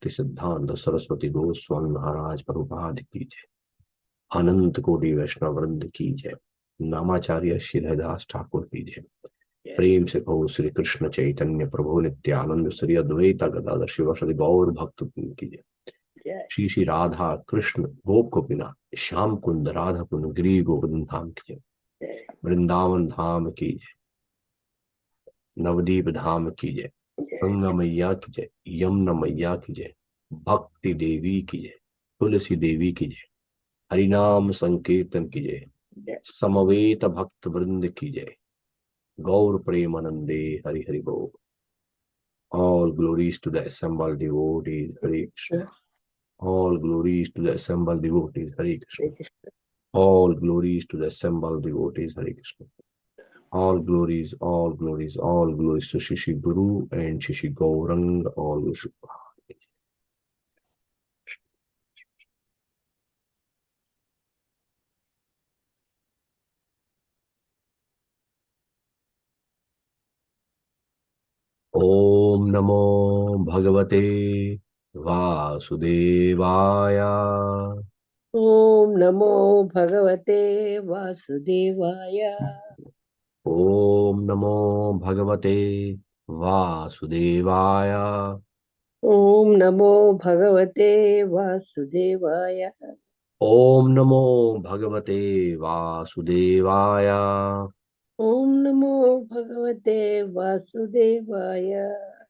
भक्ति सिद्धांत सरस्वती गोस्वामी महाराज प्रभुपाद की जय। अनंत कोटि वैष्णव वृंद की जय। नामाचार्य श्री हरिदास ठाकुर की जय। प्रेम से कहो श्री कृष्ण चैतन्य प्रभु नित्यानंद श्री अद्वैत गदाधर शिवासादि गौर भक्त की जय। श्री श्री राधा कृष्ण गोप गोपीनाथ श्याम कुंद राधा कुंद गिरी गोविंद धाम की जय। वृंदावन धाम की जय। नवदीप धाम की जय। गंगा मैया की जय। यमुना मैया की जय। भक्ति देवी की जय। तुलसी देवी की जय। हरिनाम संकीर्तन की जय। समवेत भक्त वृंद की जय। गौर प्रेमानंदे हरि हरि बोल। All glories to the assembled devotees, Hare Krishna. All glories to the assembled devotees, Hare Krishna. All glories to the assembled devotees, Hare Krishna. All glories, all glories, all glories to Shishi Guru and Shishi Gaurang, all glories. Om Namo Bhagavate Vasudevaya. Om Namo Bhagavate Vasudevaya. Om Namo Bhagavate Vasudevaya. Om Namo Bhagavate Vasudevaya. Om Namo Bhagavate Vasudevaya. Om Namo Bhagavate Vasudevaya.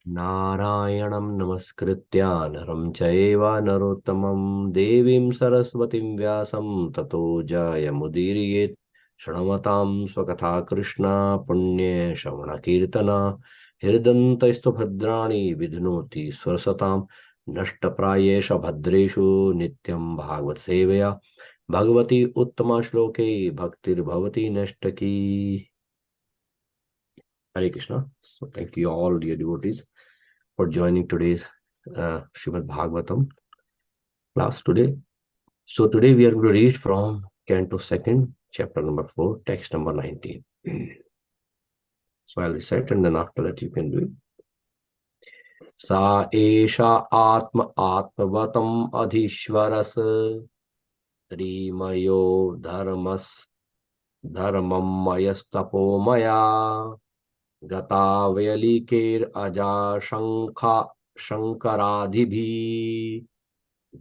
नारायणं नमस्कृत्य नरं चैव नरोत्तमं देवीं सरस्वतीं व्यासं ततो जयमुदीरयेत्। शृण्वतां स्वकथा कृष्ण पुण्ये श्रवणकीर्तन हृदन्तस्तु भद्राणि विध्नोति स्वसतां नष्टप्रायेष भद्रेषु नित्यं भागवत सेवया भगवती उत्तमा श्लोके भक्तिर्भवति नष्टकी। Hare Krishna. So thank you all dear devotees for joining today's Srimad Bhagavatam class today. So today we are going to read from Canto 2nd, chapter number 4, text number 19. So I'll recite and then after that you can do it. Sa esha atma atmavatam adhishvaras trimayo dharmas dharmam mayastapomaya गतावयलिकेर अजा शंकरादिभिः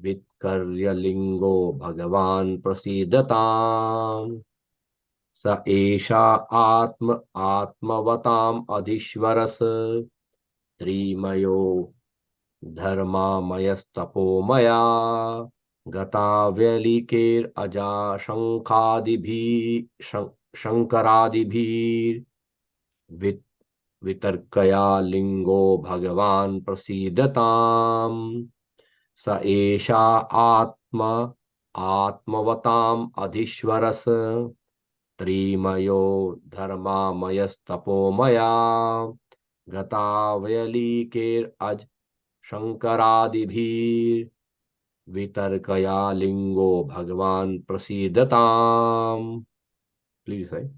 वित्कर्यलिंगो भगवान् प्रसीदताम्। स एषा आत्मवताम् अधीश्वरस् त्रिमयो धर्मामयस्तपोमया गतावयलिकेर अजा शंकरादिभिः वितर्कया लिंगो भगवान् प्रसीदताम्। स एषा आत्मवताम् अधीश्वरस् त्रिमयो धर्मामयस्तपोमया गतावयलिकेरज शंकरादिभिः वितर्कया लिंगो भगवान् प्रसीदताम्। Please right.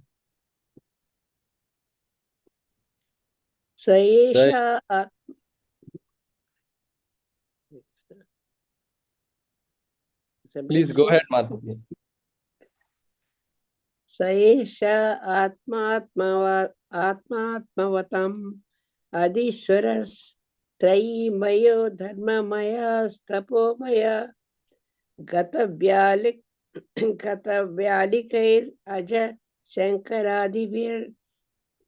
Saesha Please go ahead, Madhavi. Saesha Atmatmavatam Adishwaras Traimayo Dharmamaya Stapomaya Gatavyalikair Aja Shankaradivir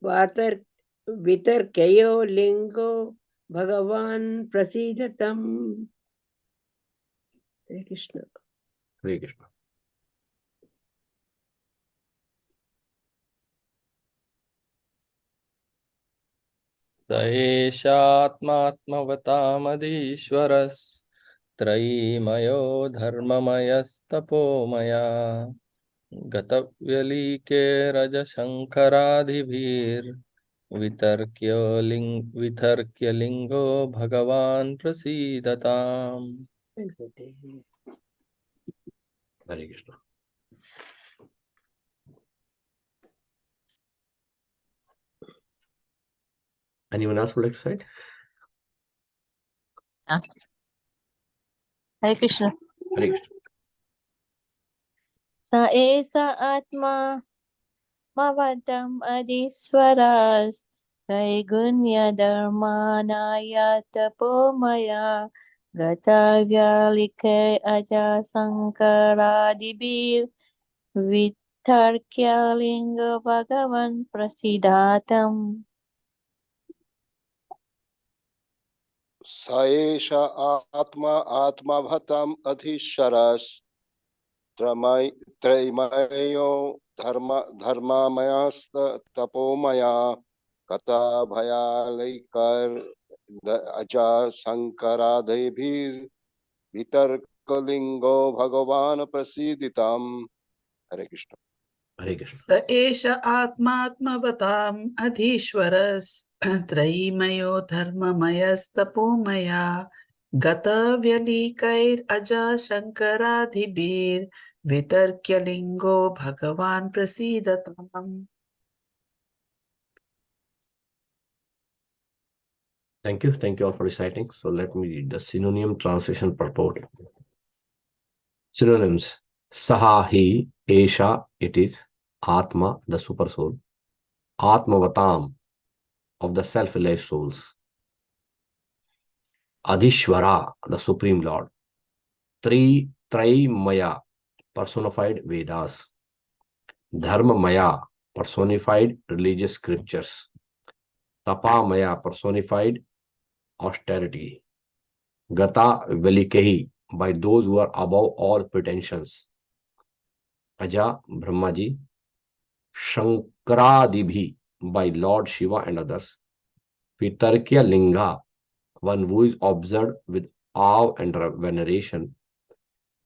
Vatar Vitarkayo Lingo Bhagavan Prasidatam. Hare Krishna. Hare Krishna. स एषात्मात्मवतामधीश्वरस् त्रयीमयो धर्ममयस्तपोमया गतव्यलीके रजशङ्करादिभिर्वितर्क्य लिंगो भगवान् प्रसीदताम्। Hare Krishna. Anyone else would like to say it? Hare Krishna. Hare Krishna. Sa esa atma mavatam adiswaras Traigunya dharmanaya tapomaya Gatavyalike aja sankaradibir Vitarkya linga bhagavan prasidatam. Saesha atma atmavatam adhishyaras Traimayo dharmamayasta tapomaya Kata bhayalaikar aja sankaradebhir vitarkalingo bhagavan prasiditam. Hare Krishna. Hare Krishna. स एष आत्मात्मवताम् अधीश्वरस्त्रयीमयो धर्ममयस्तपोमया गतव्यलीकैरजाशङ्करादिभिर्वितर्क्यलिङ्गो भगवान् प्रसीदताम्. Thank you. Thank you all for reciting. So let me read the synonym translation purport. Synonyms. Saha, he, Esha, it is, Atma, the super soul, Atmavatam, of the self-realized souls, Adhishwara, the supreme lord, Traimaya, personified Vedas, Dharmamaya, personified religious scriptures, Tapamaya, personified austerity, Gata Velikehi, by those who are above all pretensions, Aja, Brahmaji, Shankaradibhi, by Lord Shiva and others, Vitarkya Linga, one who is observed with awe and veneration,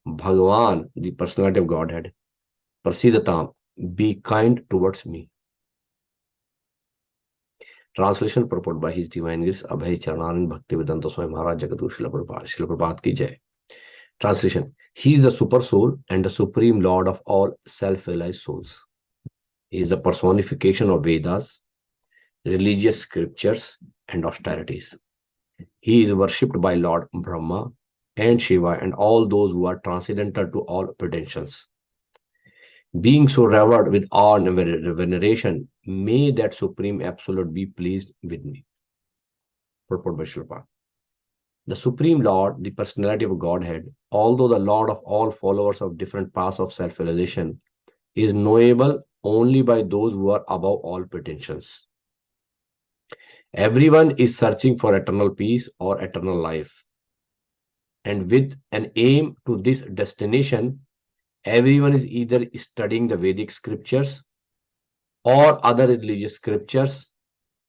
Bhagavan, the personality of Godhead, Prasidatam, be kind towards me. Translation purport by His Divine Grace Abhay Charanaran Bhaktivedanta Swami Maharaj Jagadguru Srila Prabhupada ki jai. Translation. He is the super soul and the supreme lord of all self-realized souls. He is the personification of Vedas, religious scriptures, and austerities. He is worshipped by Lord Brahma and Shiva and all those who are transcendental to all pretensions. Being so revered with awe and veneration, may that Supreme Absolute be pleased with me. Purport by Srila Prabhupada. The Supreme Lord, the personality of Godhead, although the Lord of all followers of different paths of self-realization, is knowable only by those who are above all pretensions. Everyone is searching for eternal peace or eternal life. And with an aim to this destination, everyone is either studying the Vedic scriptures or other religious scriptures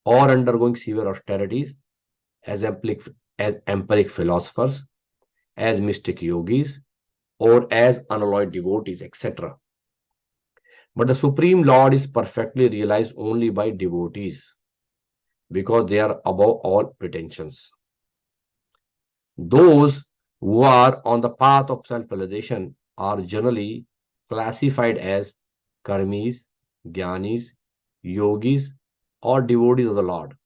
or undergoing severe austerities as empiric philosophers, as mystic yogis, or as unalloyed devotees, etc. But the Supreme Lord is perfectly realized only by devotees because they are above all pretensions. Those who are on the path of self-realization are generally classified as karmis, jnanis, yogis, or devotees of the Lord.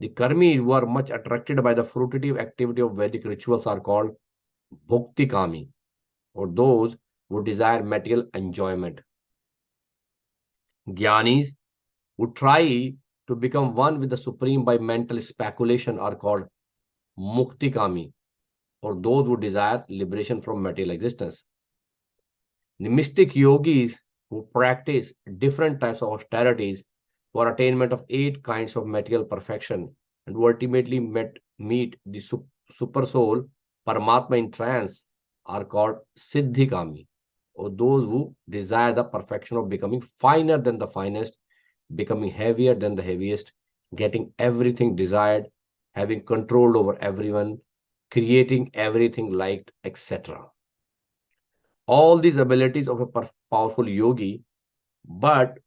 The karmis who are much attracted by the fruitive activity of Vedic rituals are called bhukti kami, or those who desire material enjoyment. Jnanis who try to become one with the Supreme by mental speculation are called mukti kami, or those who desire liberation from material existence. The mystic yogis who practice different types of austerities for attainment of 8 kinds of material perfection and who ultimately meet the super soul Paramatma in trance are called Siddhikami, or those who desire the perfection of becoming finer than the finest, becoming heavier than the heaviest, getting everything desired, having control over everyone, creating everything liked, etc. All these abilities of a powerful yogi, but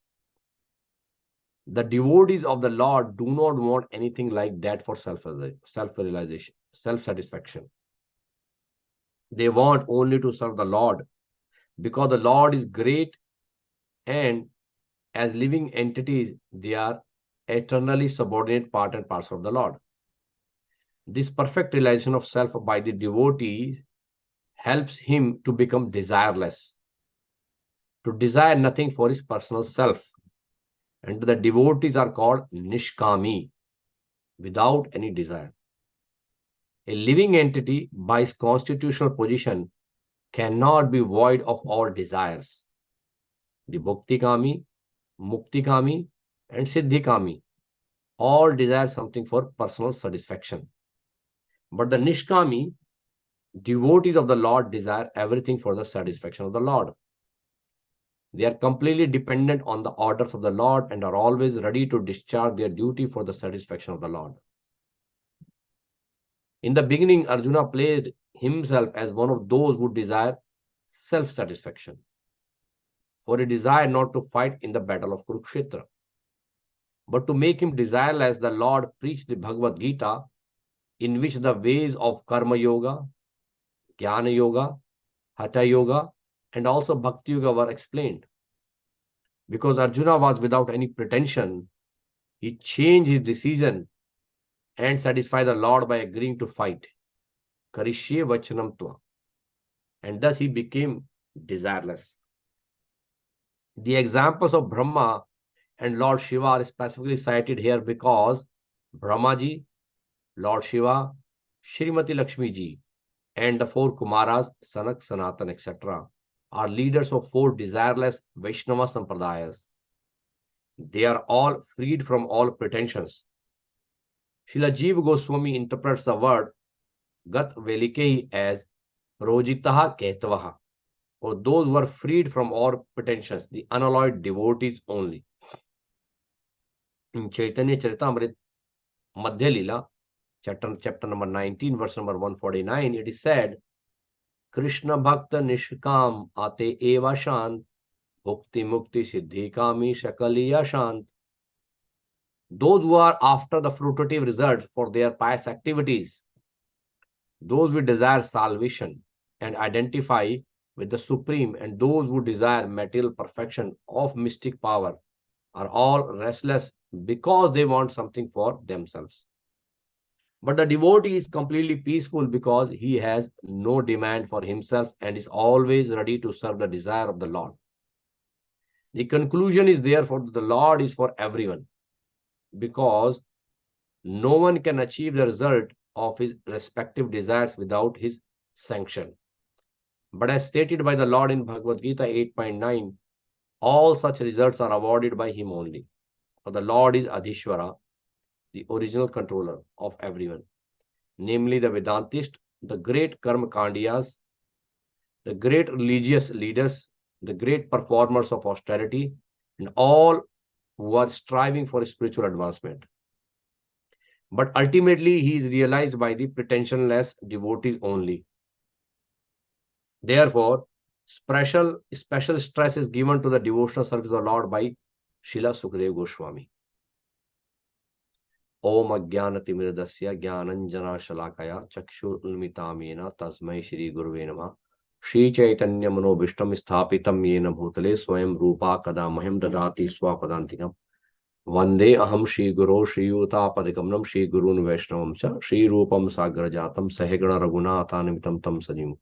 the devotees of the Lord do not want anything like that for self-realization, self-satisfaction. They want only to serve the Lord because the Lord is great, and as living entities, they are eternally subordinate part and parcel of the Lord. This perfect realization of self by the devotee helps him to become desireless, to desire nothing for his personal self. And the devotees are called nishkami, without any desire. A living entity, by its constitutional position, cannot be void of all desires. The bhakti-kami, mukti-kami, and siddhi-kami all desire something for personal satisfaction. But the nishkami, devotees of the Lord, desire everything for the satisfaction of the Lord. They are completely dependent on the orders of the Lord and are always ready to discharge their duty for the satisfaction of the Lord. In the beginning, Arjuna placed himself as one of those who desire self-satisfaction, for he desired not to fight in the battle of Kurukshetra. But to make him desireless, the Lord preached the Bhagavad Gita, in which the ways of Karma Yoga, Jnana Yoga, Hatha Yoga, and also Bhakti Yoga were explained. Because Arjuna was without any pretension, he changed his decision and satisfied the Lord by agreeing to fight. Karishye vachanam tva. And thus he became desireless. The examples of Brahma and Lord Shiva are specifically cited here because Brahmaji, Lord Shiva, Srimati Lakshmi Ji, and the four Kumaras, Sanak, Sanatan, etc., are leaders of four desireless Vaishnava Sampradayas. They are all freed from all pretensions. Srila Jiva Goswami interprets the word Gat Velikehi as Rojitaha Ketavaha, or those who are freed from all pretensions, the unalloyed devotees only. In Chaitanya Charitamrita Madhya Lila, chapter number 19, verse number 149, it is said, Krishna Bhakta Nishkam Ate Eva Shant, Bhukti Mukti Siddhi Kami Shakaliya Shant. Those who are after the fruitive results for their pious activities, those who desire salvation and identify with the Supreme, and those who desire material perfection of mystic power, are all restless because they want something for themselves. But the devotee is completely peaceful because he has no demand for himself and is always ready to serve the desire of the Lord. The conclusion is therefore that the Lord is for everyone, because no one can achieve the result of his respective desires without his sanction. But as stated by the Lord in Bhagavad Gita 8.9, all such results are awarded by him only. For the Lord is Adhishwara, the original controller of everyone, namely the Vedantist, the great Karma Kandiyas, the great religious leaders, the great performers of austerity, and all who are striving for spiritual advancement. But ultimately, he is realized by the pretensionless devotees only. Therefore, special stress is given to the devotional service of the Lord by Srila Sukadeva Goswami. Om Ajnanatimiradasya Jnananjana Shalakaya Chakshur Ulmitam Yena Tasmai Shri Guruve Namah Shri Chaitanya Manobhishtam Sthapitam Yena Bhutale Swayam Rupa Kada Mahim Dadati Swapadantikam Vande Aham Shri Guru Shri Yuta Padikamnam Shri Gurun Vaishnavam Cha Shri Rupam Sagrajatam Sahegana Raghunathanimitam Tam Sajim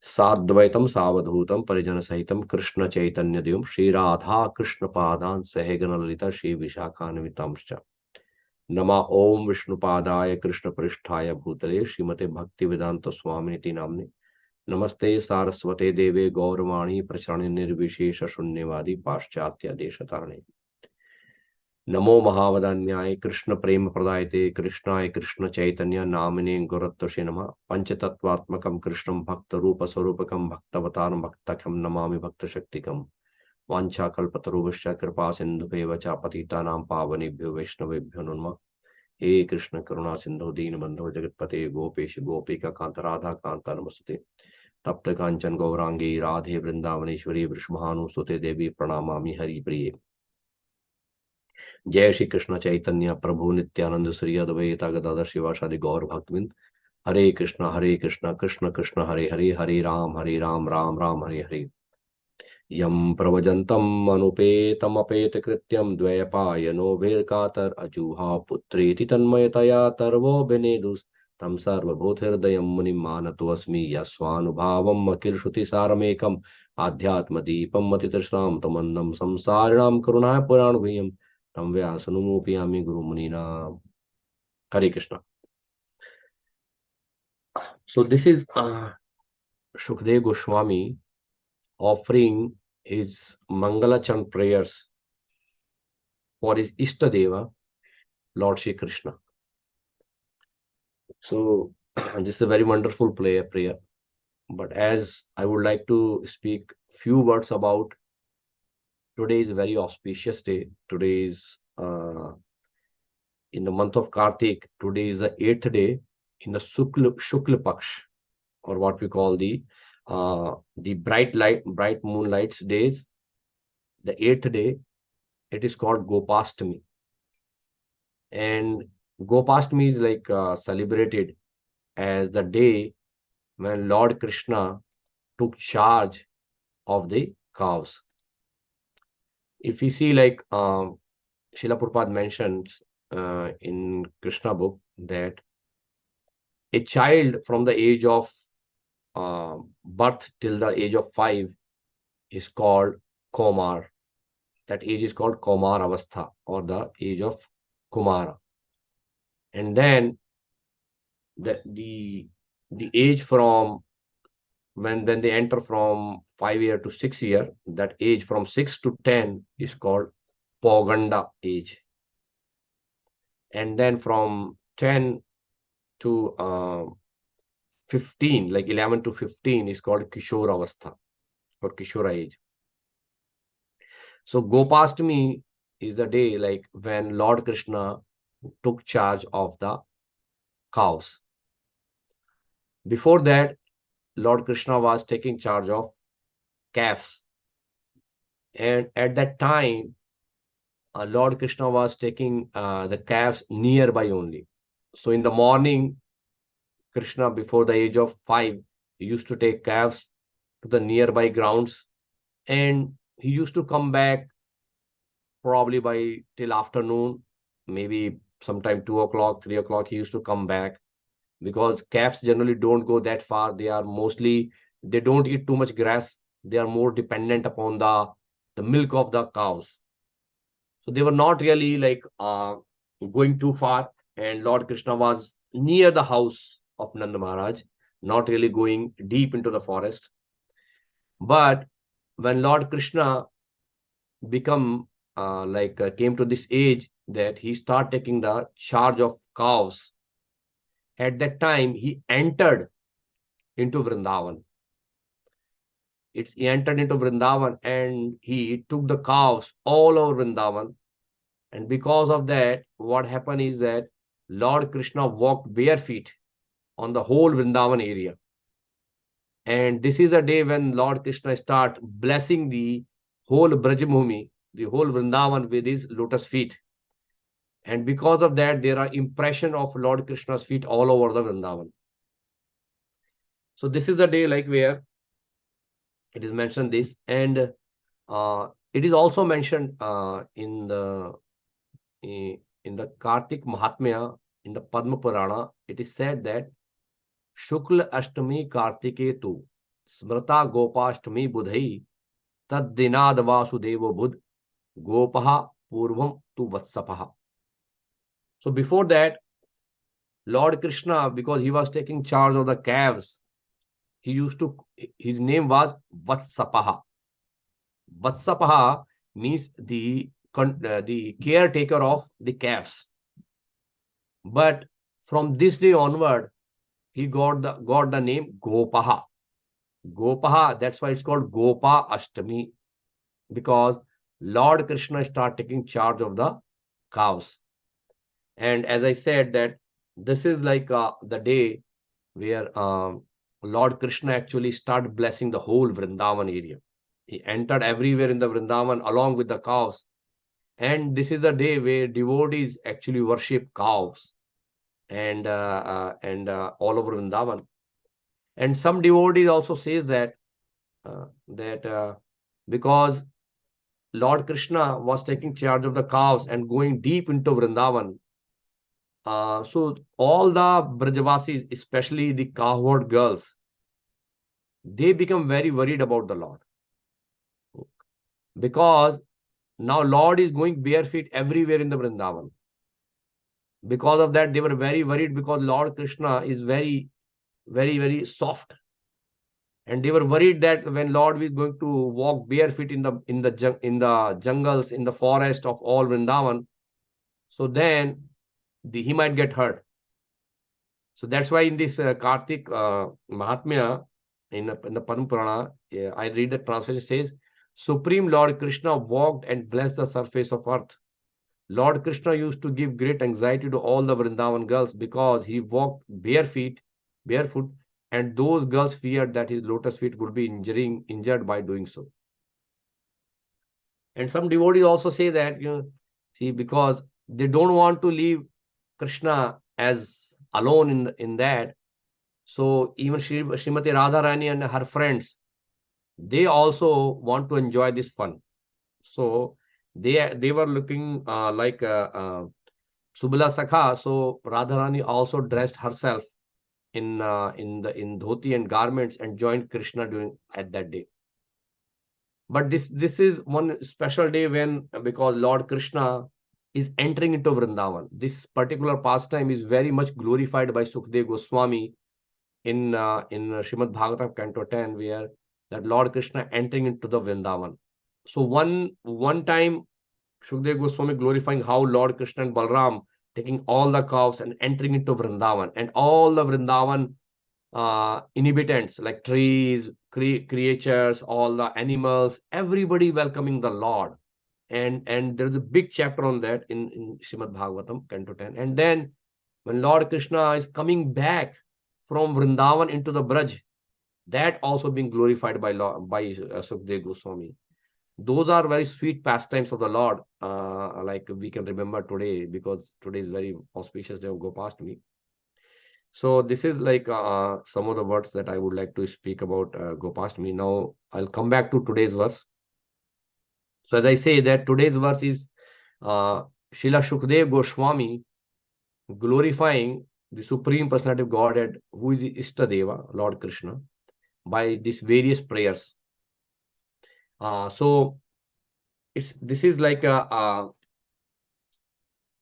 Sadvaitam Savadhutam Parijana Sahitam Krishna Chaitanya Devam Shri Radha Krishna Padan Sahegana Lalita Shri Vishakhanimitam Cha Nama Om Vishnupadaya Krishna Pristhaya Bhutale Srimate Bhakti Vedanta Swaminiti Namne Namaste Saraswate Deve Gauravani Pracharani Nirvishesha Shunyavadi Paschatya Deshatarane Namo Mahavadanyaya Krishna Prema Pradayate Krishnaya Krishna Chaitanya Namine Gurattashe Nama Panchatattvatmakam Krishnam Bhakta Rupa Sarupakam Bhaktavataram Bhaktakam Namami Bhakta Shaktikam Vancha Kalpatarubhascha Kripa Sindhubheva Cha Patitanam Pavanebhyo Vaishnavebhyo Nunma He Krishna Karuna Sindhu Deen Bandho Jagatpate Gopesh Gopika Kanta Radha Kanta Namastate Tapta Kanchan Gaurangi Radhe Vrindavaneshwari Vrishmahanu Sute Devi Pranamami Hari Priye Jai Shri Krishna Chaitanya Prabhu Nityananda Sri Advaita Gadadhar Shivasadi Gaur Bhaktvind Hare Krishna Krishna Krishna Hare Hare Hare Ram Ram Ram Hare Hare यम प्रवजंतम अनुपेतमपेत कृत्यम द्वैपायनो भेरकातर अजूहा पुत्रेति तन्मयतया तर्वो विनेदुस तम सर्वभूतहृदयं मुनिं मानतोऽस्मि यस्वानुभावम् अखिल श्रुति सारमेकम् आध्यात्म दीपम अतितृष्णां तमन्नं संसारिणां करुणाय पुराण गुह्यं तम व्यासनुमोपयामि गुरुमुनिना. Hare Krishna. So this is Shukdev Goswami offering his Mangalachand prayers for his Ishtadeva, Lord Shri Krishna. So this is a very wonderful prayer. But as I would like to speak few words about today is a very auspicious day. Today is in the month of Kartik. Today is the 8th day in the Shukla Paksh, or what we call the bright moonlights days. The 8th day, it is called Gopastami. And Gopastami is like celebrated as the day when Lord Krishna took charge of the cows. If we see, like Srila Prabhupada mentions in Krishna book, that a child from the age of birth till the age of 5 is called Komar. That age is called Komar Avastha, or the age of Kumara. And then the age from when they enter from 5 year to 6 year, that age from 6 to 10 is called Poganda age. And then from 10 to 15, like 11 to 15 is called Kishore Avastha, or Kishora age. So Gopastami is the day like when Lord Krishna took charge of the cows. Before that, Lord Krishna was taking charge of calves. And at that time, Lord Krishna was taking the calves nearby only. So in the morning, Krishna, before the age of 5, he used to take calves to the nearby grounds, and he used to come back probably by till afternoon, maybe sometime 2 o'clock, 3 o'clock, he used to come back, because calves generally don't go that far. They don't eat too much grass. They are more dependent upon the milk of the cows. So they were not really like going too far. And Lord Krishna was near the house of Nanda Maharaj, not really going deep into the forest. But when Lord Krishna came to this age that he started taking the charge of cows, at that time he entered into Vrindavan. He entered into Vrindavan and he took the cows all over Vrindavan. And because of that, what happened is that Lord Krishna walked bare feet on the whole Vrindavan area. And this is a day when Lord Krishna start blessing the whole Brajabhumi, the whole Vrindavan, with his lotus feet. And because of that, there are impression of Lord Krishna's feet all over the Vrindavan. So this is the day like where it is mentioned this. And it is also mentioned in the Kartik Mahatmya, in the Padma Purana. It is said that Shukla Ashtami Kartike tu Smrata Gopashtami Budhai Tad Dinad Vasudevo Budh Gopaha Purvam tu Vatsapaha. So before that, Lord Krishna, because he was taking charge of the calves, his name was Vatsapaha. Vatsapaha means the caretaker of the calves. But from this day onward, he got the name Gopaha. Gopaha, that's why it's called Gopa Ashtami, because Lord Krishna started taking charge of the cows. And as I said, that this is like the day where Lord Krishna actually started blessing the whole Vrindavan area. He entered everywhere in the Vrindavan along with the cows. And this is the day where devotees actually worship cows and all over Vrindavan. And some devotees also says that because Lord Krishna was taking charge of the cows and going deep into Vrindavan. So all the Brajavasis, especially the cowherd girls, they become very worried about the Lord. Because now Lord is going bare feet everywhere in the Vrindavan. Because of that, they were very worried because Lord Krishna is very, very, very soft. And they were worried that when Lord is going to walk barefoot in the jungles, in the forest of all Vrindavan, so then he might get hurt. So that's why in this Kartik Mahatmya, in the Padma Purana, I read the translation says, Supreme Lord Krishna walked and blessed the surface of earth. Lord Krishna used to give great anxiety to all the Vrindavan girls because he walked barefoot, and those girls feared that his lotus feet would be injured by doing so. And some devotees also say that, see, because they don't want to leave Krishna as alone in that. So even Srimati Radharani and her friends, they also want to enjoy this fun. So they were looking like Subala Sakha. So Radharani also dressed herself in dhoti and garments and joined Krishna at that day. But this is one special day when, because Lord Krishna is entering into Vrindavan. This particular pastime is very much glorified by Sukdev Goswami in Srimad Bhagavatam Canto 10, where that Lord Krishna entering into the Vrindavan. So one time Shukdev Goswami glorifying how Lord Krishna and Balram taking all the cows and entering into Vrindavan, and all the Vrindavan inhabitants like trees, creatures, all the animals, everybody welcoming the Lord. And there's a big chapter on that in Srimad Bhagavatam Canto 10. And then when Lord Krishna is coming back from Vrindavan into the Braj, that also being glorified by Sukdev Goswami. Those are very sweet pastimes of the Lord, like we can remember today, because today is very auspicious day of Gopastami. So this is like some of the words that I would like to speak about Gopastami. Now I'll come back to today's verse. So as I say that today's verse is Srila Shukdev Goswami glorifying the Supreme Personality of Godhead, who is the Istadeva, Lord Krishna, by these various prayers. So this is like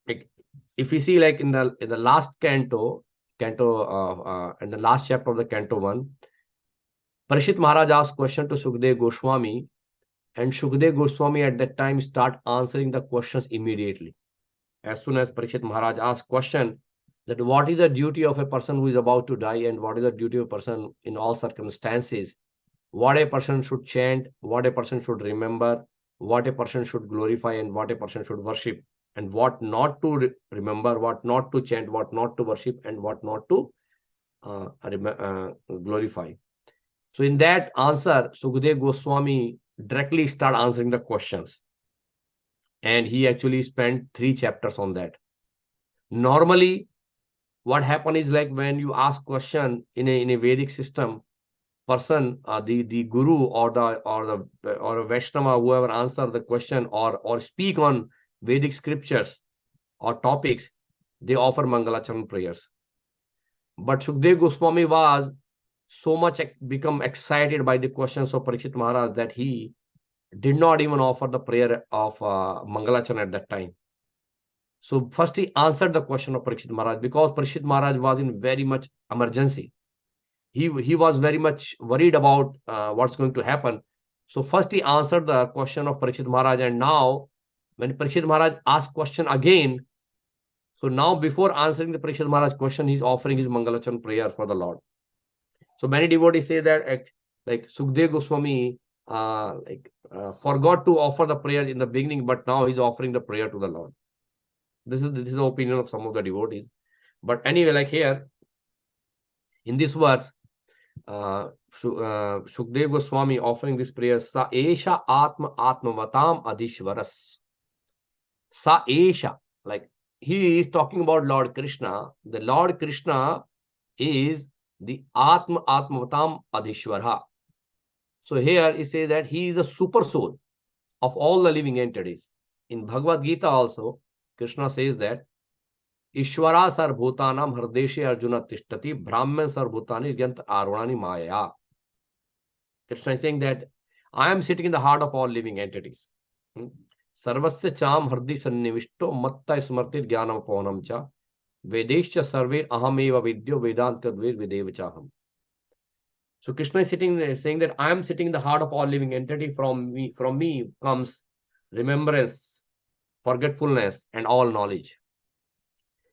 like if we see like in the last canto in the last chapter of the canto 1, Parishit Maharaj asked question to Sukdev Goswami, and Sukdev Goswami at that time start answering the questions immediately. As soon as Parishit Maharaj asked question that what is the duty of a person who is about to die, and what is the duty of a person in all circumstances, what a person should chant, what a person should remember, what a person should glorify, and what a person should worship, and what not to remember, what not to chant, what not to worship, and what not to glorify. So in that answer, Sukdev Goswami directly start answering the questions. And he actually spent 3 chapters on that. Normally, what happens is like when you ask question in a Vedic system, person, the guru or a Vaishnava, whoever answer the question or speak on Vedic scriptures or topics, they offer Mangalacharan prayers. But Shukdev Goswami was so much become excited by the questions of Parikshit Maharaj that he did not even offer the prayer of Mangalacharan at that time. So first he answered the question of Parikshit Maharaj, because Parikshit Maharaj was in very much emergency. He was very much worried about what's going to happen. So first he answered the question of Parikshit Maharaj, and now when Parikshit Maharaj asked question again, so now before answering the Parikshit Maharaj question, he's offering his Mangalachan prayer for the Lord. So many devotees say that like Sukdev Goswami forgot to offer the prayer in the beginning, but now he's offering the prayer to the Lord. This is the opinion of some of the devotees. But anyway, like here in this verse, Shukdev Goswami offering this prayer, Sa Esha Atma Atmavatam Adishwaras. Sa Esha, like he is talking about Lord Krishna. The Lord Krishna is the Atmavatam Adishwara. So here he says that he is a super soul of all the living entities. In Bhagavad Gita also, Krishna says that Ishvara sarvbhutanam hardeshe arjuna tishtati brahman sarvbhutani yant arunani maya. Krishna is saying that I am sitting in the heart of all living entities. Sarvasya cham hardi sannivishto matta smartir jnanam pavanam cha vedescha sarver ahameva vidyo vedantadver videvachaham. So Krishna is sitting there saying that I am sitting in the heart of all living entity. From me comes remembrance, forgetfulness, and all knowledge.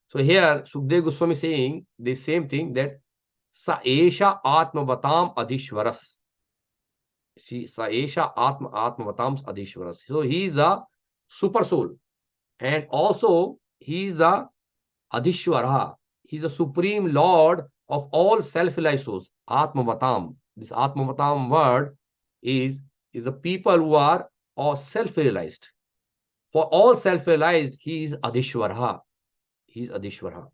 So here Sukdev Goswami is saying the same thing, that Sa Esha Atmavatam Adhishwaras. Sa Esha Atmavatam Adhishwaras. So he is the super soul, and also he is the Adhishwara. He is the supreme lord of all self-realized souls. Atmavatam. This Atmavatam word is the people who are all self-realized. For all self-realized, he is Adhishwara. He is Adhishwara.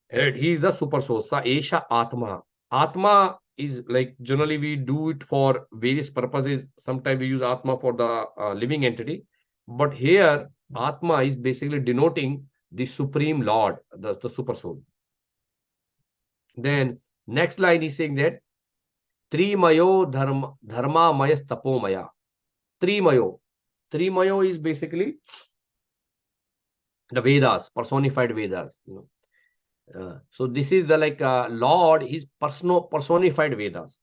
And he is the super soul. Sa Esha Atma. Atma is like, generally we do it for various purposes. Sometimes we use Atma for the living entity. But here, Atma is basically denoting the supreme lord, the super soul. Then next line is saying that Trimayo dharma mayas tapomaya. Trimayo. Trimayo is basically the Vedas, personified Vedas. So this is the Lord, his personified Vedas.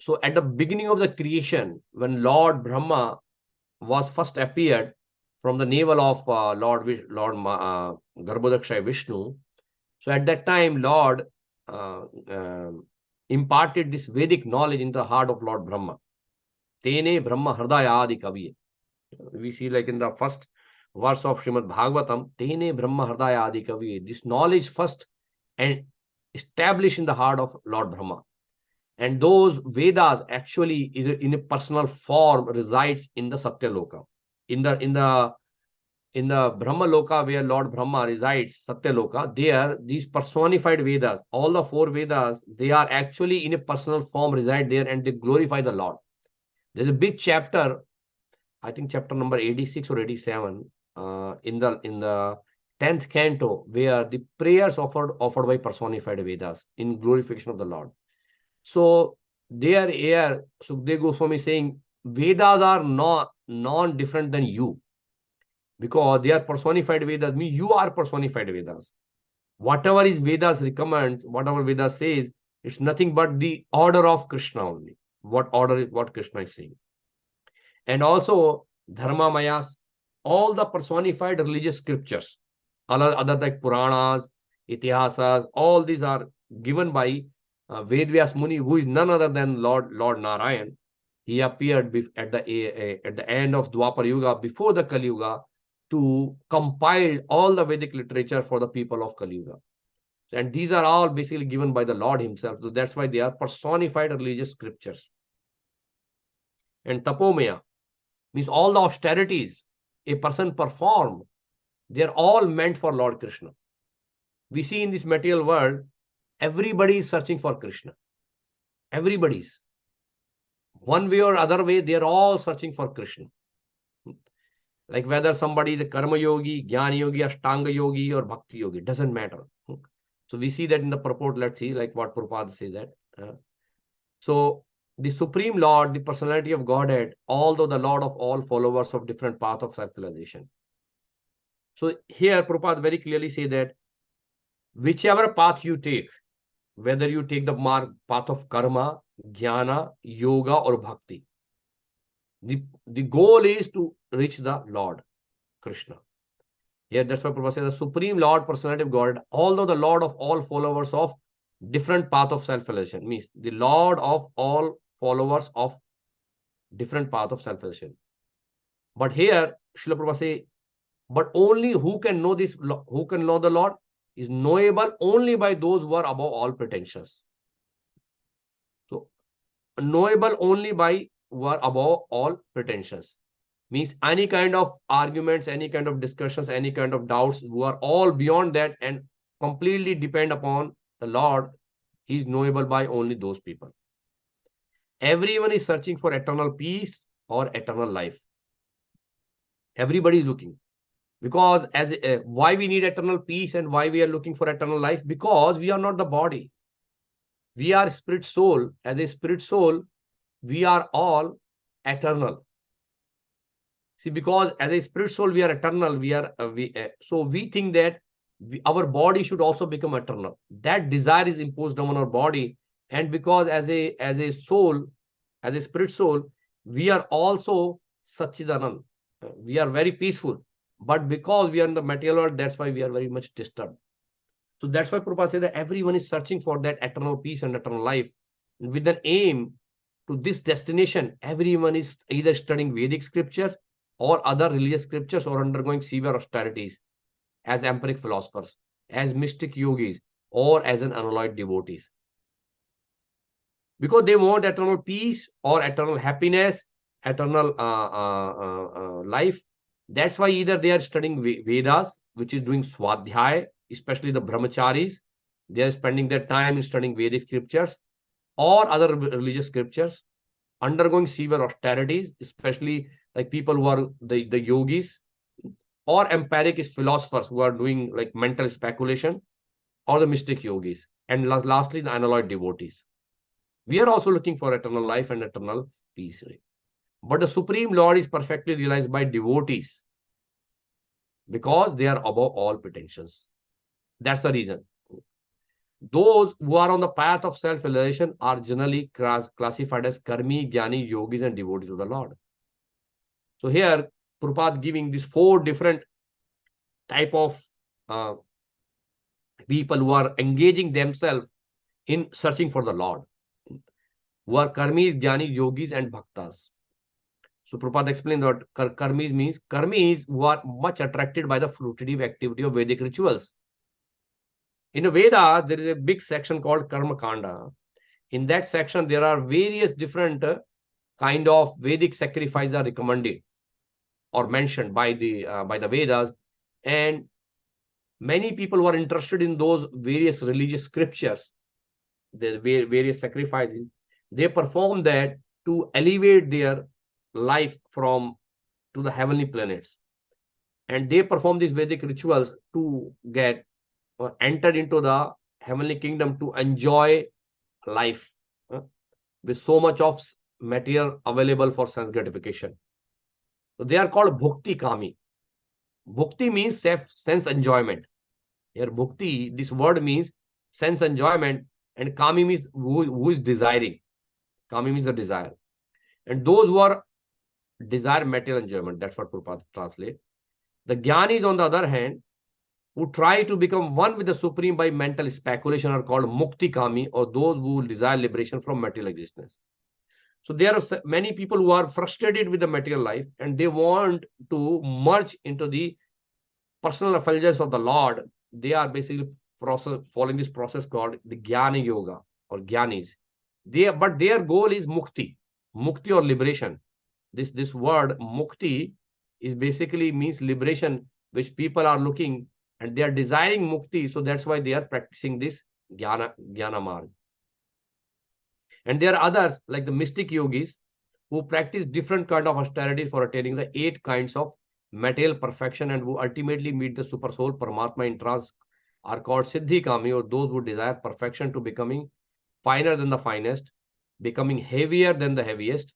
So at the beginning of the creation, when Lord Brahma was first appeared from the navel of Lord Garbhodakshay Vishnu, so at that time Lord imparted this Vedic knowledge in the heart of Lord Brahma. Tene Brahma Hridaya Adi Kavi. We see like in the first verse of Srimad Bhagavatam, Tene Brahma Hridaya Adi Kavi. This knowledge first and established in the heart of Lord Brahma. And those Vedas actually is in a personal form resides in the Satya Loka. In the Brahma Loka where Lord Brahma resides, Satya Loka, there these personified Vedas, all the four Vedas, they are actually in a personal form reside there, and they glorify the Lord. There's a big chapter, I think chapter number 86 or 87, in the 10th canto, where the prayers offered by personified Vedas in glorification of the Lord. So there here Sukdev Goswami is saying Vedas are not non-different than you, because they are personified Vedas. Means you are personified Vedas. Whatever is Vedas recommends, whatever Vedas says, it's nothing but the order of Krishna only. What Krishna is saying. And also Dharma Mayas, all the personified religious scriptures, other like Puranas, Itihasas, all these are given by Vedvyas Muni, who is none other than Lord Narayan. He appeared at the end of Dwapar Yuga, before the Kali Yuga, to compile all the Vedic literature for the people of Kali Yuga. And these are all basically given by the Lord himself. So that's why they are personified religious scriptures. And Tapomaya means all the austerities a person perform, they are all meant for Lord Krishna. We see in this material world, everybody is searching for Krishna. Everybody's. One way or other way, they are all searching for Krishna. Like whether somebody is a karma yogi, jnana yogi, ashtanga yogi, or bhakti yogi, doesn't matter. So we see that in the purport. Let's see like what Prabhupada says that. So the Supreme Lord, the personality of Godhead, although the Lord of all followers of different path of self-realization. So here Prabhupada very clearly say that whichever path you take, whether you take the path of karma, jnana, yoga, or bhakti, the goal is to reach the Lord Krishna. Here that's why Prabhupada says the Supreme Lord, personality of God, although the Lord of all followers of different path of self-realization, means the Lord of all followers of different path of self-realization. But here Srila Prabhupada say, but only who can know this, who can know the Lord, is knowable only by those who are above all pretensions. So knowable only by who are above all pretensions. Means any kind of arguments, any kind of discussions, any kind of doubts, who are all beyond that and completely depend upon the Lord, he is knowable by only those people. everyone is searching for eternal peace or eternal life. Everybody is looking. Because why we need eternal peace and why we are looking for eternal life? Because we are not the body. We are spirit soul. As a spirit soul, we are all eternal. See, because as a spirit soul, we are eternal. So we think that our body should also become eternal. That desire is imposed on our body. And because as a soul, as a spirit soul, we are also Satchidanand. We are very peaceful. But because we are in the material world, that's why we are very much disturbed. So that's why Prabhupada said that everyone is searching for that eternal peace and eternal life. And with an aim to this destination, everyone is either studying Vedic scriptures or other religious scriptures or undergoing severe austerities as empiric philosophers, as mystic yogis, or as an unalloyed devotees. Because they want eternal peace or eternal happiness, eternal life. That's why either they are studying Vedas, which is doing Swadhyaya, especially the brahmacharis. They are spending their time in studying Vedic scriptures or other religious scriptures, undergoing severe austerities, especially like people who are the yogis, or empiric philosophers who are doing like mental speculation, or the mystic yogis, and lastly the unalloyed devotees. We are also looking for eternal life and eternal peace. But the Supreme Lord is perfectly realized by devotees because they are above all pretensions. That's the reason. Those who are on the path of self-realization are generally classified as karmi, jnani, yogis, and devotees of the Lord. So here, Prabhupada giving these 4 different type of people who are engaging themselves in searching for the Lord, who are karmis, jnanis, yogis, and bhaktas. So Prabhupada explained that karmis means karmis who are much attracted by the fruitive activity of Vedic rituals. In a Veda, there is a big section called Karma Kanda. In that section, there are various different kind of Vedic sacrifices are recommended or mentioned by the Vedas, and many people who are interested in those various religious scriptures, the various sacrifices, they perform that to elevate their life to the heavenly planets, and they perform these Vedic rituals to get entered into the heavenly kingdom to enjoy life with so much of material available for sense gratification. So they are called bhukti kami. Bhukti means sense enjoyment. Here bhukti, this word means sense enjoyment, and kami means who is desiring. Kami means a desire. And those who are desire material enjoyment, that's what Prabhupada translate. The jnanis, on the other hand, who try to become one with the Supreme by mental speculation, are called mukti kami, or those who desire liberation from material existence. So there are many people who are frustrated with the material life and they want to merge into the personal effulgence of the Lord. They are basically following this process called the Jnana Yoga or Jnanis. But their goal is mukti or liberation. This word mukti is basically means liberation, which people are looking and they are desiring mukti. So that's why they are practicing this jnana marg. And there are others like the mystic yogis who practice different kind of austerity for attaining the 8 kinds of material perfection and who ultimately meet the super soul Paramatma in trance are called Siddhi Kami, or those who desire perfection to becoming finer than the finest, becoming heavier than the heaviest,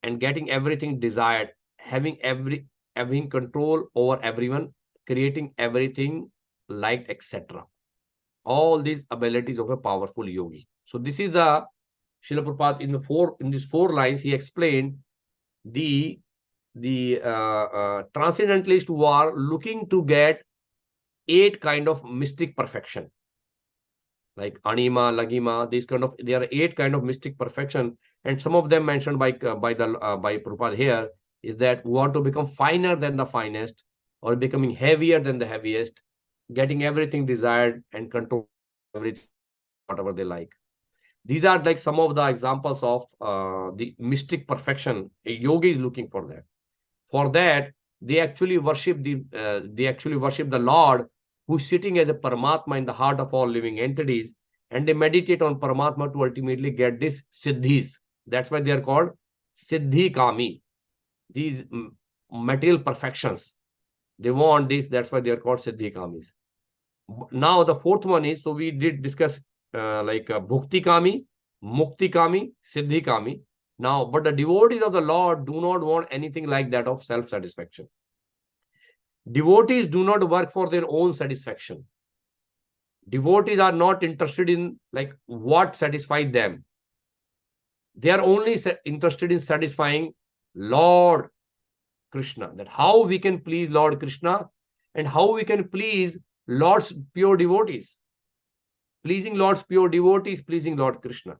and getting everything desired, having control over everyone, creating everything liked, etc. All these abilities of a powerful yogi. So this is the Srila Prabhupada in these 4 lines. He explained the transcendentalists who are looking to get 8 kind of mystic perfection, like anima, lagima. These kind of there are 8 kind of mystic perfection, and some of them mentioned by Prabhupada here is that we want to become finer than the finest, or becoming heavier than the heaviest, getting everything desired and control everything whatever they like. These are like some of the examples of the mystic perfection. A yogi is looking for that. For that, they actually worship the Lord who is sitting as a Paramatma in the heart of all living entities, and they meditate on Paramatma to ultimately get this siddhis. That's why they are called siddhi kami. These material perfections. They want this, that's why they are called siddhi kamis. Now the fourth one is, so we did discuss bhukti kami, mukti kami, siddhi kami. Now, but the devotees of the Lord do not want anything like that of self-satisfaction. Devotees do not work for their own satisfaction. Devotees are not interested in like what satisfies them. They are only interested in satisfying Lord Krishna, that how we can please Lord Krishna and how we can please Lord's pure devotees. Pleasing Lord's pure devotees, pleasing Lord Krishna.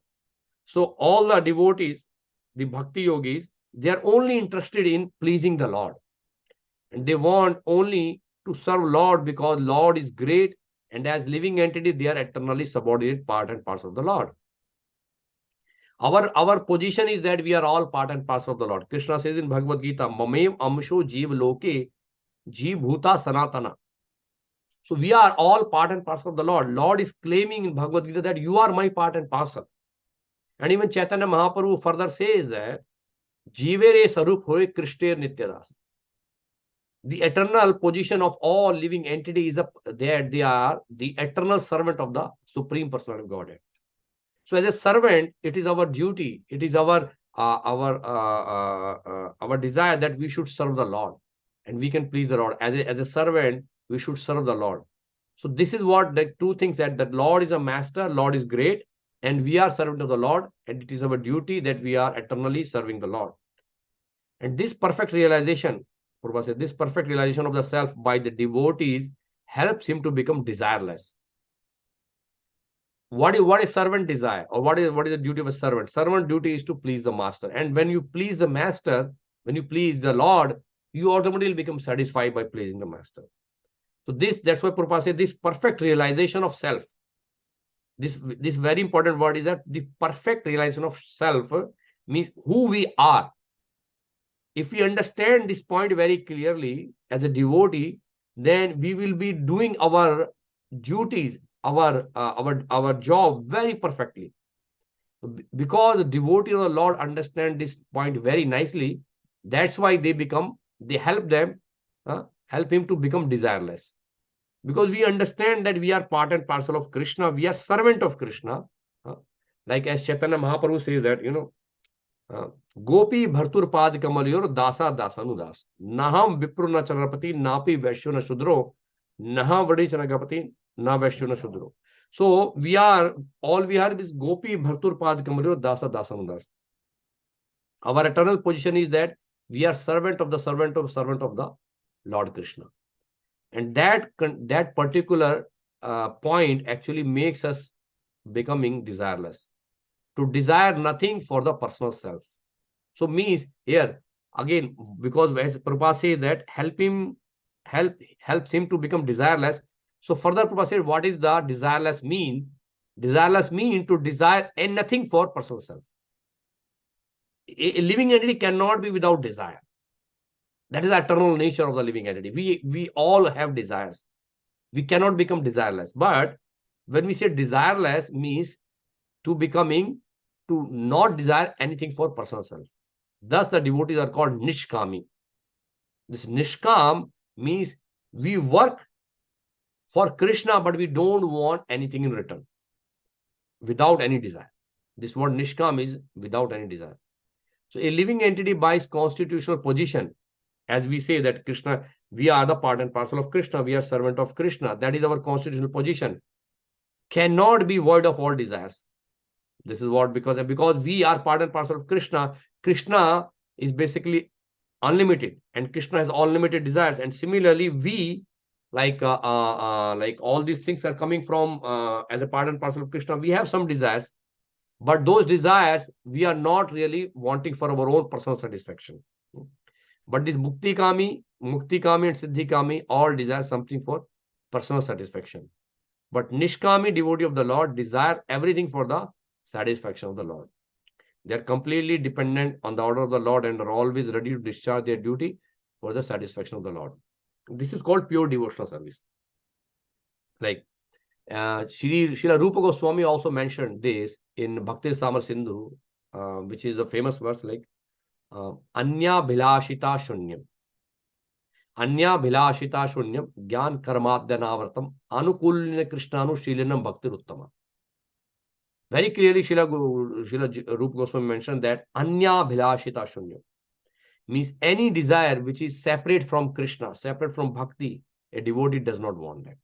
So all the devotees, the bhakti yogis, they are only interested in pleasing the Lord. And they want only to serve Lord because Lord is great, and as living entity, they are eternally subordinate part and parcel of the Lord. Our position is that we are all part and parcel of the Lord. Krishna says in Bhagavad Gita, Mamev amsho jeev loke jeev bhuta sanatana. So we are all part and parcel of the Lord. Lord is claiming in Bhagavad Gita that you are my part and parcel. And even Chaitanya Mahaprabhu further says that Jivere Sarup Hoy Krishner Nityadas. The eternal position of all living entities is that they are the eternal servant of the Supreme Personality of Godhead. So as a servant, it is our duty, it is our desire that we should serve the Lord and we can please the Lord. As a servant, we should serve the Lord. So this is what the two things, that the Lord is a master, Lord is great, and we are servant of the Lord, and it is our duty that we are eternally serving the Lord. And this perfect realization, Prabhupada said, this perfect realization of the self by the devotees helps him to become desireless. What is servant desire, or what is the duty of a servant? Servant duty is to please the master. And when you please the master, when you please the Lord, you automatically become satisfied by pleasing the master. So that's why Prabhupada said this perfect realization of self. This very important word is that the perfect realization of self means who we are. If we understand this point very clearly as a devotee, then we will be doing our duties, our job very perfectly. Because the devotee of the Lord understand this point very nicely, that's why they help him to become desireless. Because we understand that we are part and parcel of Krishna, we are servant of Krishna. Like as Chaitanya Mahaprabhu says that, Gopi Bhartur Pad Kamalyor Dasa Dasanudas. Naham Vipru na Chanapati, Napi Vaishyo na Shudro, Naha Vadi Chanagapati, Na Vaishyo na Shudro. So all we are is Gopi Bhartur Pad Kamalyor Dasa Dasanudas. Our eternal position is that we are servant of the Lord Krishna. And that particular point actually makes us becoming desireless. To desire nothing for the personal self. So means here again, because as Prabhupada says that helps him to become desireless. So further Prabhupada said, what is the desireless mean? Desireless mean to desire nothing for personal self. A living entity cannot be without desire. That is the eternal nature of the living entity. We all have desires. We cannot become desireless. But when we say desireless means to not desire anything for personal self. Thus the devotees are called nishkami. This nishkam means we work for Krishna, but we don't want anything in return. Without any desire. This word nishkam is without any desire. So a living entity by its constitutional position, as we say that Krishna, we are the part and parcel of Krishna, we are servant of Krishna, that is our constitutional position, cannot be void of all desires. This is what, because we are part and parcel of Krishna, Krishna is basically unlimited and Krishna has unlimited desires. And similarly, we, like all these things are coming from as a part and parcel of Krishna, we have some desires, but those desires we are not really wanting for our own personal satisfaction. But this mukti kami and siddhi kami all desire something for personal satisfaction. But nishkami, devotee of the Lord, desire everything for the satisfaction of the Lord. They are completely dependent on the order of the Lord and are always ready to discharge their duty for the satisfaction of the Lord. This is called pure devotional service. Like Srila Rupa Goswami also mentioned this in Bhakti Samar Sindhu, which is a famous verse like Anya Bhilashita Shunyam. Anya Bhilashita Shunyam Gyan Karmadhyanavartam Anukulina Krishnanu Shilinam Bhakti Uttama. Very clearly, Srila Rupa Goswami mentioned that Anya Bhilashita Shunyam means any desire which is separate from Krishna, separate from Bhakti, a devotee does not want that.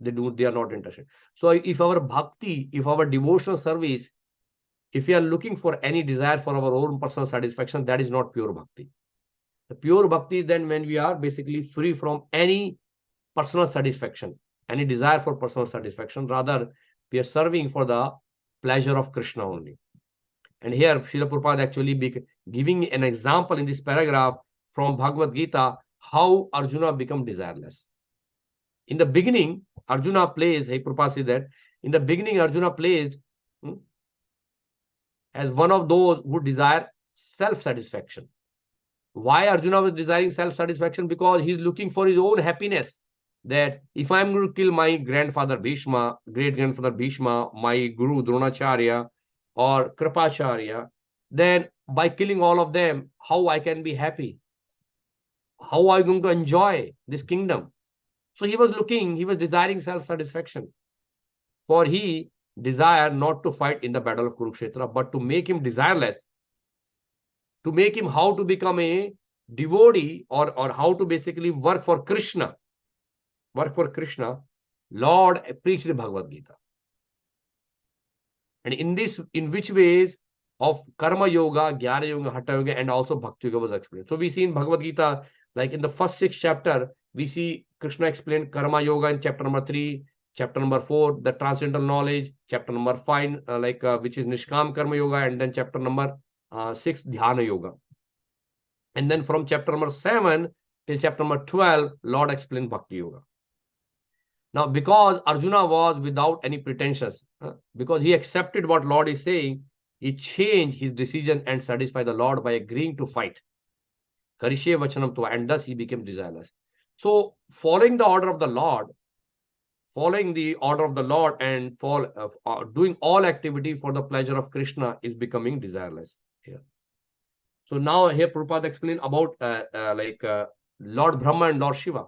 They are not interested. So if our bhakti, if our devotional service, if we are looking for any desire for our own personal satisfaction, that is not pure bhakti. The pure bhakti is then when we are basically free from any personal satisfaction, any desire for personal satisfaction. Rather, we are serving for the pleasure of Krishna only. And here, Srila Prabhupada actually giving an example in this paragraph from Bhagavad Gita, how Arjuna become desireless. In the beginning, Arjuna plays, Prabhupada said that, in the beginning, Arjuna plays as one of those who desire self-satisfaction. Why Arjuna was desiring self-satisfaction? Because he's looking for his own happiness. That if I'm going to kill my grandfather Bhishma, great-grandfather Bhishma, my guru Dronacharya or Kripacharya, then by killing all of them, how I can be happy? How are I going to enjoy this kingdom? So he was desiring self-satisfaction. For he desired not to fight in the battle of Kurukshetra, but to make him desireless, to make him how to become a devotee or how to basically work for Krishna. Lord preached the Bhagavad Gita. And in which ways of Karma Yoga, Jnana Yoga, Hatha Yoga, and also Bhakti Yoga was explained. So we see in Bhagavad Gita, like in the first 6 chapters, we see Krishna explained Karma Yoga in chapter number 3, chapter number 4, the transcendental knowledge, chapter number 5, which is Nishkam Karma Yoga, and then chapter number 6, Dhyana Yoga. And then from chapter number 7 till chapter number 12, Lord explained Bhakti Yoga. Now, because Arjuna was without any pretensions, because he accepted what Lord is saying, he changed his decision and satisfied the Lord by agreeing to fight. Karishe Vachanam Tva, and thus he became desireless. So, following the order of the Lord, and doing all activity for the pleasure of Krishna is becoming desireless here. So now here Prabhupada explained about Lord Brahma and Lord Shiva.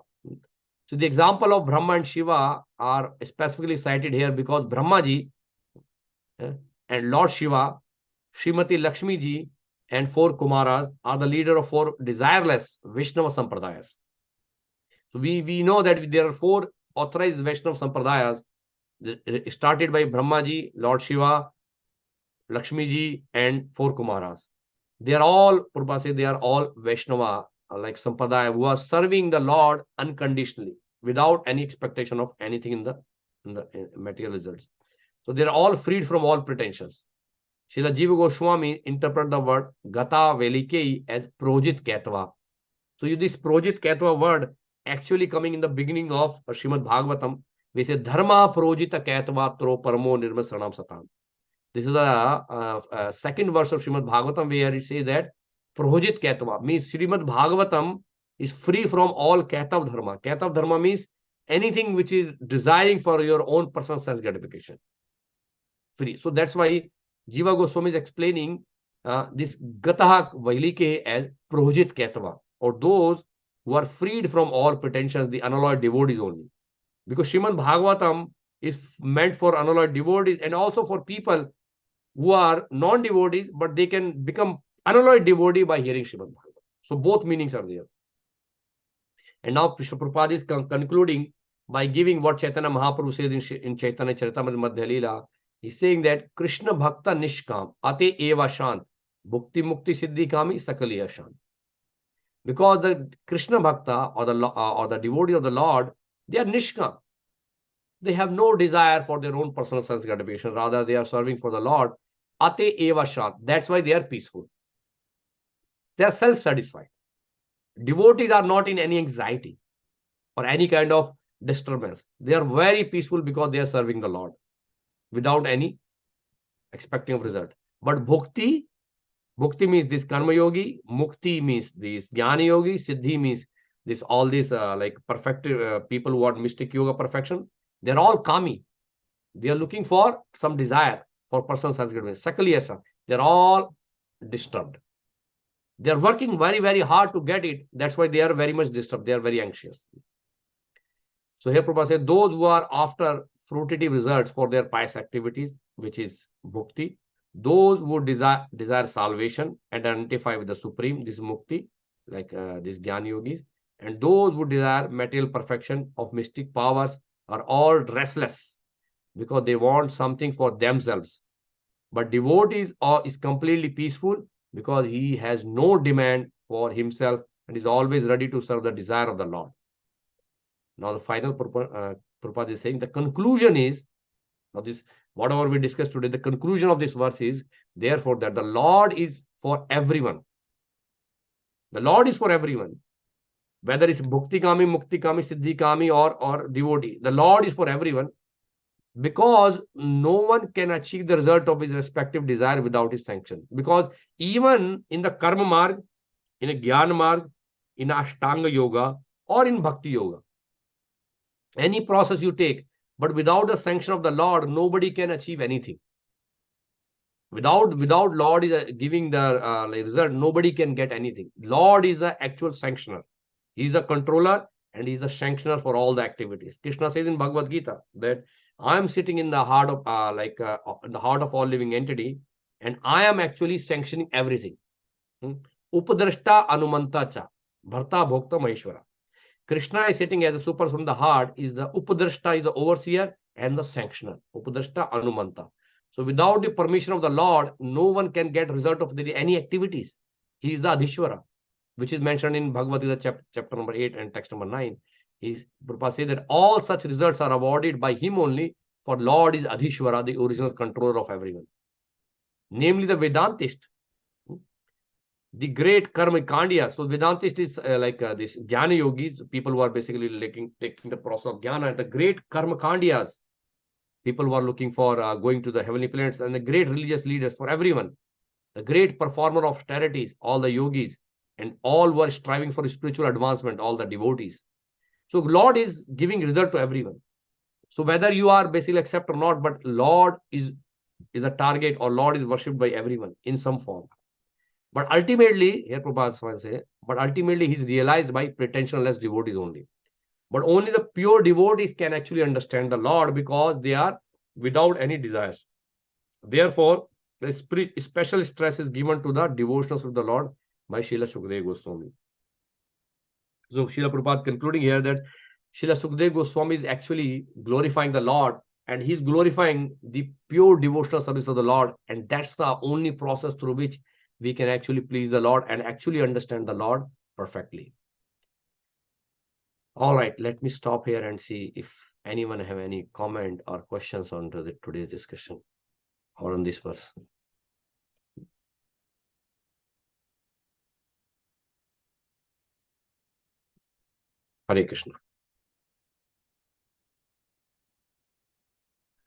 So the example of Brahma and Shiva are specifically cited here because Brahmaji and Lord Shiva, Srimati Lakshmi ji, and 4 Kumaras are the leader of 4 desireless Vaishnava Sampradayas. So we know that there are 4 authorized Vaishnava Sampradayas started by Brahmaji, Lord Shiva, Lakshmi ji, and 4 Kumaras. They are all, Prabhupada says, they are all Vaishnava, like Sampradaya, who are serving the Lord unconditionally, without any expectation of anything in the material results. So they are all freed from all pretensions. Srila Jiva Goswami interpret the word Gata Velikei as Projit Ketva. So this Projit Ketva word actually coming in the beginning of Srimad Bhagavatam, we say Dharma Projita Ketva Tro Paramo Nirmasaranam Satam. This is a second verse of Srimad Bhagavatam where it says that Projit Ketva means Srimad Bhagavatam is free from all Ketav Dharma. Ketav Dharma means anything which is desiring for your own personal sense gratification. Free. So that's why Jiva Goswami is explaining this Gataha Vailike as Projit Ketva, or those who are freed from all pretensions, the unalloyed devotees only. Because Srimad Bhagavatam is meant for unalloyed devotees and also for people who are non-devotees, but they can become unalloyed devotee by hearing Srimad Bhagavatam. So both meanings are there. And now Prabhupada is concluding by giving what Chaitanya Mahaprabhu says in Chaitanya Charitamrita Madhya Leela. He's saying that Krishna Bhakta Nishkam Ate Eva Shant Bhukti Mukti Siddhi Kami Sakaliya Shant. Because the Krishna Bhakta or the devotee of the Lord, they are Nishkam. They have no desire for their own personal sense gratification. Rather, they are serving for the Lord. Ate Eva Shant. That's why they are peaceful. They are self-satisfied. Devotees are not in any anxiety or any kind of disturbance. They are very peaceful because they are serving the Lord without any expecting of result. But Bhukti means this Karma Yogi, Mukti means this Jnana Yogi, Siddhi means this all these like perfect people who want mystic yoga perfection, They're all kami. They are looking for some desire for personal sense gratification. Sakaliyasa. They're all disturbed. They are working very, very hard to get it. That's why they are very much disturbed. They are very anxious. So here Prabhupada said, those who are after fruitative results for their pious activities, which is bhukti, those who desire salvation and identify with the Supreme, this mukti, like these Jnana yogis, and those who desire material perfection of mystic powers are all restless because they want something for themselves. But devotee is completely peaceful because he has no demand for himself and is always ready to serve the desire of the Lord. Now the final Prabhupada is saying the conclusion is, now this, whatever we discussed today, the conclusion of this verse is, therefore, that the Lord is for everyone. The Lord is for everyone. Whether it's Bhukti Kami, Mukti Kami, Siddhi Kami or devotee. The Lord is for everyone because no one can achieve the result of his respective desire without his sanction. Because even in the Karma Marg, in a Jnana Marg, in Ashtanga Yoga or in Bhakti Yoga, any process you take, but without the sanction of the Lord, nobody can achieve anything. Without Lord is giving the result, nobody can get anything. Lord is the actual sanctioner. He is the controller and he is the sanctioner for all the activities. Krishna says in Bhagavad Gita that I am sitting in the heart of the heart of all living entity, and I am actually sanctioning everything. Upadrashta Anumanta Cha, Bharta Bhokta Maheshwara. Krishna is sitting as a super from the heart, is the Upadrashta, is the overseer and the sanctioner. Upadrashta Anumanta. So without the permission of the Lord, no one can get result of any activities. He is the Adhishwara, which is mentioned in Bhagavad Gita chapter number 8 and text number 9. Prabhupada says that all such results are awarded by him only, for Lord is Adhishwara, the original controller of everyone. Namely the Vedantist, the great karma kandiya. So Vedantist is this Jnana yogis, people who are basically taking the process of Jnana, and the great karma kandiyas, people who are looking for going to the heavenly planets, and the great religious leaders for everyone, the great performer of austerities, all the yogis, and all who are striving for spiritual advancement, all the devotees. So Lord is giving result to everyone. So whether you are basically accept or not, but Lord is a target, or Lord is worshipped by everyone in some form. But ultimately, here Prabhupada says, but ultimately he's realized by pretensionless devotees only. But only the pure devotees can actually understand the Lord because they are without any desires. Therefore, the special stress is given to the devotionals of the Lord by Srila Sukadeva Goswami. So Srila Prabhupada concluding here that Srila Sukadeva Goswami is actually glorifying the Lord, and he's glorifying the pure devotional service of the Lord, and that's the only process through which we can actually please the Lord and actually understand the Lord perfectly. All right, let me stop here and see if anyone have any comment or questions on today's discussion or on this verse. Hare Krishna.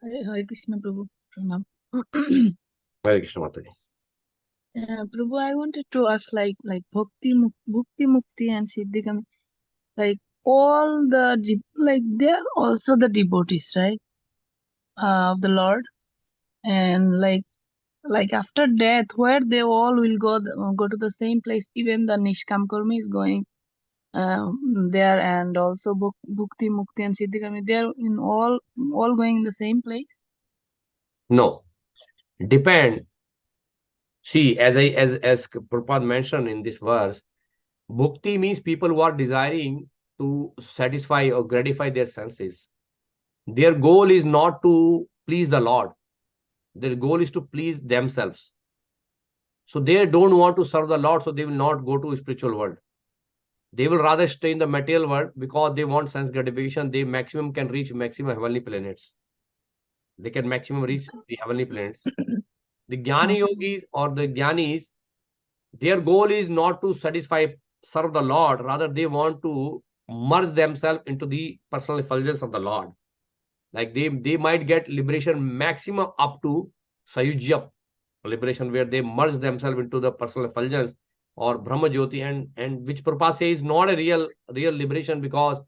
Hare Krishna, Prabhu. Pranam. Hare Krishna Mataji. Prabhu, I wanted to ask, like Bhakti Mukti and Siddhi Kami, like all the like they are also the devotees, right, of the Lord, and like after death, where they all will go to the same place. Even the Nishkam Karmi is going there, and also Bhukti Mukti and Siddhi Kami, they are in all going in the same place. No, depend. See, as Prabhupada mentioned in this verse, bhukti means people who are desiring to satisfy or gratify their senses. Their goal is not to please the Lord. Their goal is to please themselves. So they don't want to serve the Lord, so they will not go to spiritual world. They will rather stay in the material world because they want sense gratification. They maximum can reach maximum heavenly planets. They can maximum reach the heavenly planets. The Jnani yogis or the Jnanis, their goal is not to serve the Lord. Rather, they want to merge themselves into the personal effulgence of the Lord. Like they might get liberation maximum up to Sayujya liberation, where they merge themselves into the personal effulgence or Brahma Jyoti, and which Prabhupada says is not a real liberation, because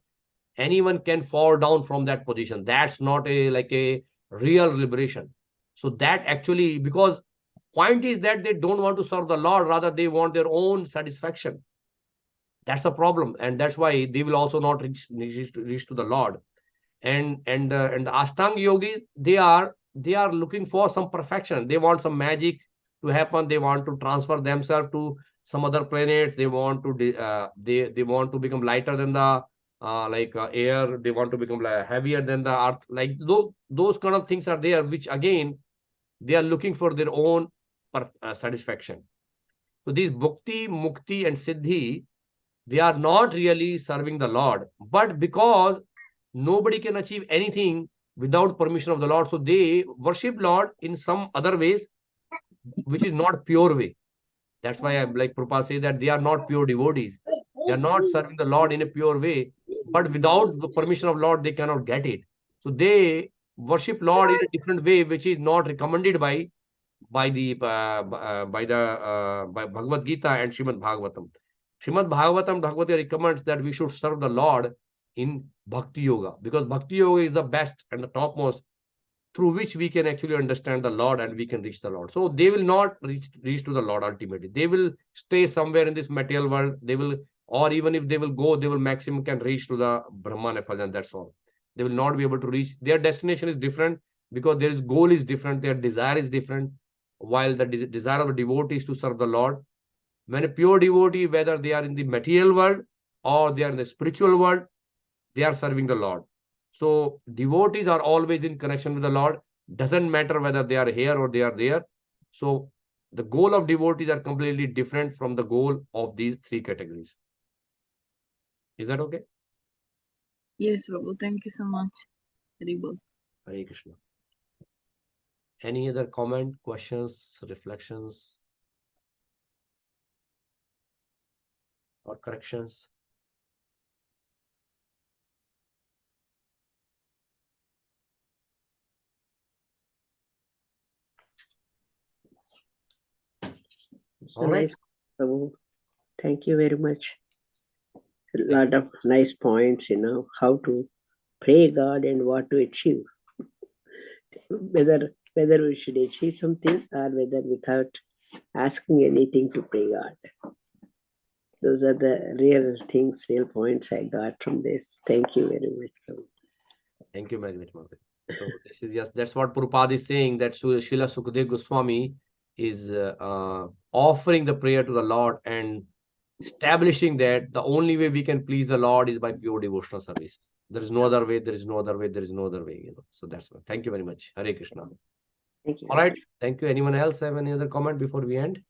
anyone can fall down from that position. That's not a real liberation. So that actually, because point is that they don't want to serve the Lord, rather they want their own satisfaction. That's the problem, and that's why they will also not reach to the Lord. And the Ashtanga yogis, they are looking for some perfection. They want some magic to happen. They want to transfer themselves to some other planets. They want to they want to become lighter than the air. They want to become heavier than the earth. Like those kind of things are there, which again they are looking for their own satisfaction. So these bhakti, mukti, and siddhi, they are not really serving the Lord, but because nobody can achieve anything without permission of the Lord, so they worship Lord in some other ways, which is not pure way. That's why I'm like Prabhupada say that they are not pure devotees. They are not serving the Lord in a pure way, but without the permission of Lord, they cannot get it. So they worship Lord in a different way, which is not recommended by Bhagavad Gita and Srimad Bhagavatam. Srimad Bhagavatam, Bhagavati recommends that we should serve the Lord in Bhakti Yoga, because Bhakti Yoga is the best and the topmost through which we can actually understand the Lord and we can reach the Lord. So they will not reach to the Lord ultimately. They will stay somewhere in this material world. They will, or even if they will go, they will maximum can reach to the Brahman effulgence. That's all. They will not be able to reach. Their destination is different because their goal is different. Their desire is different. While the desire of a devotee is to serve the Lord. When a pure devotee, whether they are in the material world or they are in the spiritual world, they are serving the Lord. So devotees are always in connection with the Lord. Doesn't matter whether they are here or they are there. So the goal of devotees are completely different from the goal of these three categories. Is that okay? Yes, Prabhu. Thank you so much. Very good. Hare Krishna. Any other comment, questions, reflections, or corrections? So All right. nice, Prabhu. Thank you very much. A lot of nice points, how to pray God and what to achieve. Whether we should achieve something or whether without asking anything to pray God. Those are the real things, real points I got from this. Thank you very much, Prabhu. Thank you very much, Margaret. So this is, yes, that's what Prabhupada is saying, that Srila Sukadev Goswami is offering the prayer to the Lord and establishing that the only way we can please the Lord is by pure devotional service. There is no other way, there is no other way, there is no other way, So that's why. Thank you very much. Hare Krishna. Thank you. All right. Thank you. Anyone else have any other comment before we end?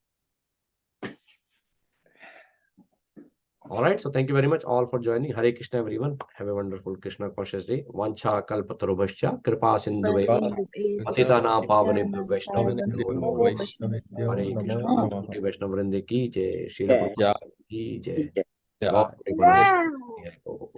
All right. So thank you very much all for joining. Hare Krishna, everyone. Have a wonderful Krishna conscious day. Vancha kalpatarubhascha kripa sindhu patitanam pavanebhyo vaishnavebhyo namo namah. Hare Krishna. Vaishnava Vrinde ki jai. Srila Yeah. Prabhupada ki jai. Yeah. Lord,